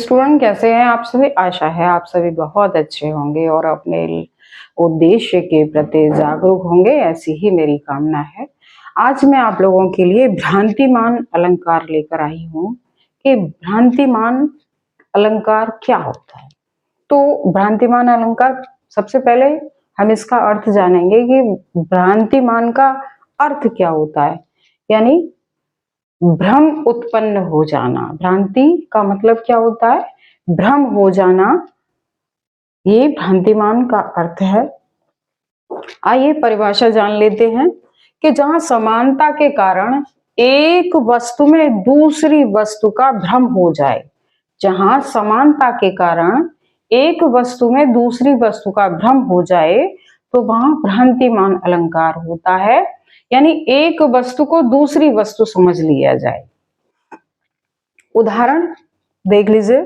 Student कैसे हैं आप सभी। आशा है आप सभी बहुत अच्छे होंगे और अपने उद्देश्य के प्रति जागरूक होंगे, ऐसी ही मेरी कामना है। आज मैं आप लोगों के लिए भ्रांतिमान अलंकार लेकर आई हूँ कि भ्रांतिमान अलंकार क्या होता है। तो भ्रांतिमान अलंकार, सबसे पहले हम इसका अर्थ जानेंगे कि भ्रांतिमान का अर्थ क्या होता है। यानी भ्रम उत्पन्न हो जाना। भ्रांति का मतलब क्या होता है? भ्रम हो जाना, ये भ्रांतिमान का अर्थ है। आइए परिभाषा जान लेते हैं कि जहां समानता के कारण एक वस्तु में दूसरी वस्तु का भ्रम हो जाए। जहां समानता के कारण एक वस्तु में दूसरी वस्तु का भ्रम हो जाए तो वहां भ्रांतिमान अलंकार होता है। यानी एक वस्तु को दूसरी वस्तु समझ लिया जाए। उदाहरण देख लीजिए।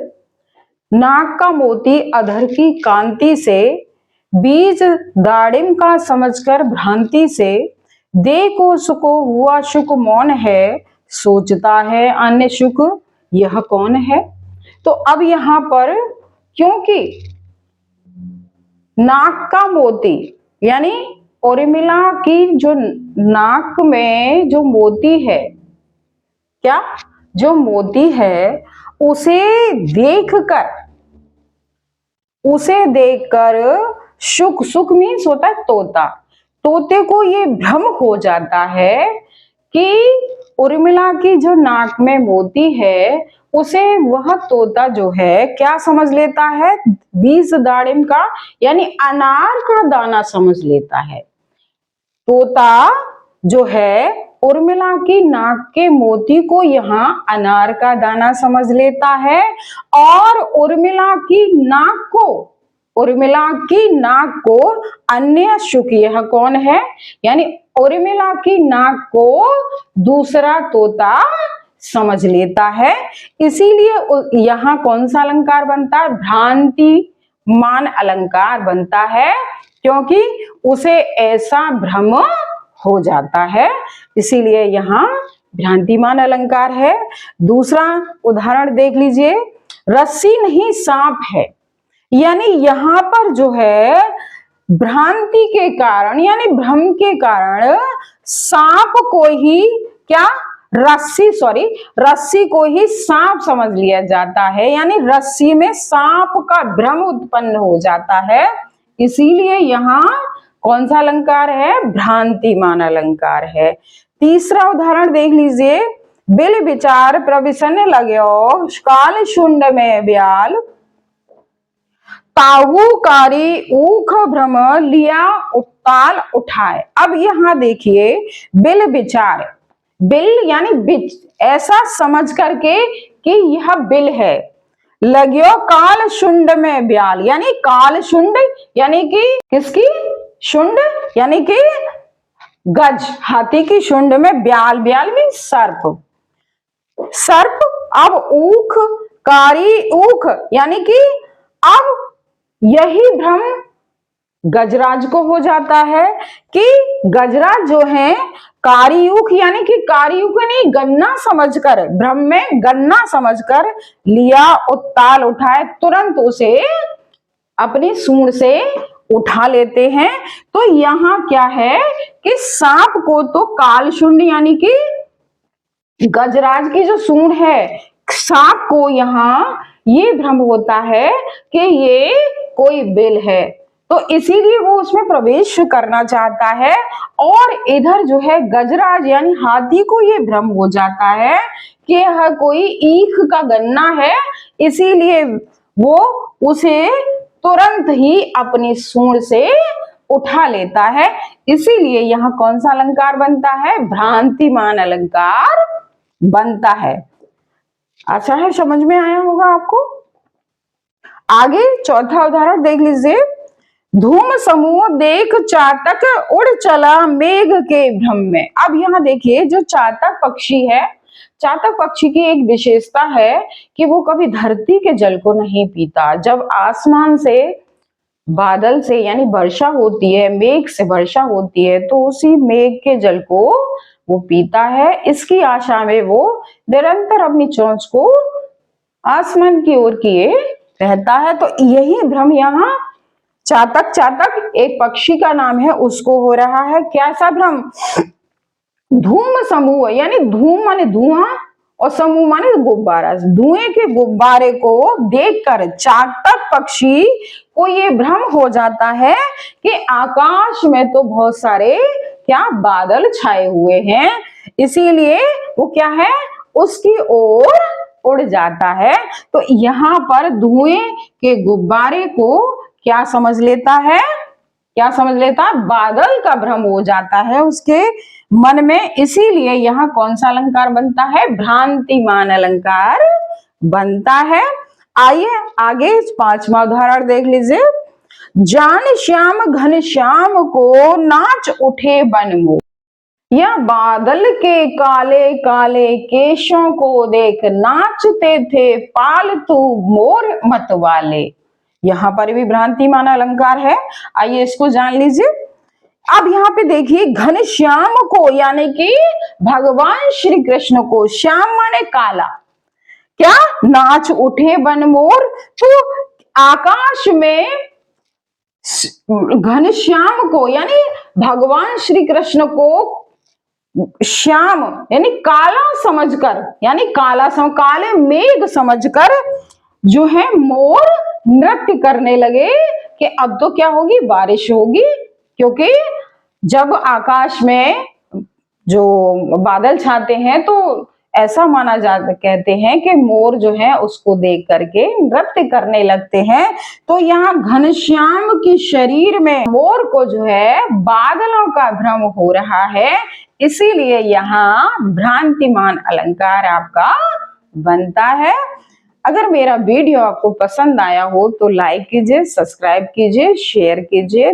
नाक का मोती अधर की कांति से, बीज दाड़िम का समझकर भ्रांति से, देखो सुको हुआ शुक मौन है, सोचता है अन्य शुक यह कौन है। तो अब यहां पर क्योंकि नाक का मोती यानी उर्मिला की जो नाक में जो मोती है, क्या जो मोती है उसे देखकर शुक, सुक मीन्स होता है तोता, तोते को ये भ्रम हो जाता है कि उर्मिला की जो नाक में मोती है उसे वह तोता जो है क्या समझ लेता है? बीज दाड़िम का यानी अनार का दाना समझ लेता है। तोता जो है उर्मिला की नाक के मोती को यहाँ अनार का दाना समझ लेता है और उर्मिला की नाक को अन्य शुक यह कौन है, यानी उर्मिला की नाक को दूसरा तोता समझ लेता है। इसीलिए यहाँ कौन सा अलंकार बनता है? भ्रांतिमान अलंकार बनता है, क्योंकि उसे ऐसा भ्रम हो जाता है, इसीलिए यहाँ भ्रांतिमान अलंकार है। दूसरा उदाहरण देख लीजिए। रस्सी नहीं सांप है। यानी यहाँ पर जो है भ्रांति के कारण यानी भ्रम के कारण सांप को ही क्या रस्सी को ही सांप समझ लिया जाता है। यानी रस्सी में सांप का भ्रम उत्पन्न हो जाता है। इसीलिए यहाँ कौन सा अलंकार है? भ्रांतिमान अलंकार है। तीसरा उदाहरण देख लीजिए। बिल विचार प्रविशन लाग्यो, काल शुंड में ब्याल, ताहूकारी ऊख भ्रम लिया उत्ताल उठाए। अब यहां देखिए, बिल विचार, बिल यानी ऐसा समझ करके कि यह बिल है। लग्यो काल शुंड में ब्याल, यानी काल शुंड यानी कि किसकी शुंड, यानी कि गज, हाथी की शुंड में ब्याल, ब्याल में सर्प, सर्प। अब ऊख, कारी ऊख यानी कि अब यही भ्रम गजराज को हो जाता है कि गजराज जो है कारीयुख यानी कि कारीयुख नहीं गन्ना समझकर, भ्रम में गन्ना समझकर लिया उत्ताल उठाए, तुरंत उसे अपनी सूंड से उठा लेते हैं। तो यहाँ क्या है कि सांप को तो कालशुंड यानी कि गजराज की जो सूंड है, सांप को यहाँ ये भ्रम होता है कि ये कोई बिल है, तो इसीलिए वो उसमें प्रवेश करना चाहता है। और इधर जो है गजराज यानी हाथी को ये भ्रम हो जाता है कि यह कोई ईख का गन्ना है, इसीलिए वो उसे तुरंत ही अपनी सूंड से उठा लेता है। इसीलिए यहाँ कौन सा अलंकार बनता है? भ्रांतिमान अलंकार बनता है। अच्छा है, समझ में आया होगा आपको। आगे चौथा उदाहरण देख लीजिए। धूम समूह देख चातक उड़ चला मेघ के भ्रम में। अब यहाँ देखिए, जो चातक पक्षी है, चातक पक्षी की एक विशेषता है कि वो कभी धरती के जल को नहीं पीता। जब आसमान से बादल से यानी वर्षा होती है, मेघ से वर्षा होती है, तो उसी मेघ के जल को वो पीता है। इसकी आशा में वो निरंतर अपनी चोंच को आसमान की ओर किए रहता है। तो यही भ्रम यहाँ चातक, चातक एक पक्षी का नाम है, उसको हो रहा है। कैसा भ्रम? धूम समूह, यानी धूम माने धुआं और समूह माने गुब्बारा, धुएं के गुब्बारे को देखकर चातक पक्षी को ये भ्रम हो जाता है कि आकाश में तो बहुत सारे क्या बादल छाए हुए हैं, इसीलिए वो क्या है, उसकी ओर उड़ जाता है। तो यहाँ पर धुएं के गुब्बारे को क्या समझ लेता है, क्या समझ लेता है? बादल का भ्रम हो जाता है उसके मन में, इसीलिए यहाँ कौन सा अलंकार बनता है? भ्रांतिमान अलंकार बनता है। आइए आगे 5वां उदाहरण देख लीजिए। जान श्याम घन श्याम को नाच उठे बनमोर, या बादल के काले काले केशों को देख नाचते थे पालतू मोर मतवाले। यहाँ पर भी भ्रांतिमान अलंकार है, आइए इसको जान लीजिए। अब यहाँ पे देखिए, घन श्याम को यानी कि भगवान श्री कृष्ण को, श्याम माने काला, क्या नाच उठे बनमोर, तो आकाश में घन श्याम को यानी भगवान श्री कृष्ण को श्याम यानी काला समझकर, यानी काले मेघ समझकर जो है मोर नृत्य करने लगे कि अब तो क्या होगी, बारिश होगी। क्योंकि जब आकाश में जो बादल छाते हैं तो ऐसा माना जाता, कहते हैं कि मोर जो है उसको देख करके नृत्य करने लगते हैं। तो यहाँ घनश्याम की शरीर में मोर को जो है बादलों का भ्रम हो रहा है, इसीलिए यहाँ भ्रांतिमान अलंकार आपका बनता है। अगर मेरा वीडियो आपको पसंद आया हो तो लाइक कीजिए, सब्सक्राइब कीजिए, शेयर कीजिए।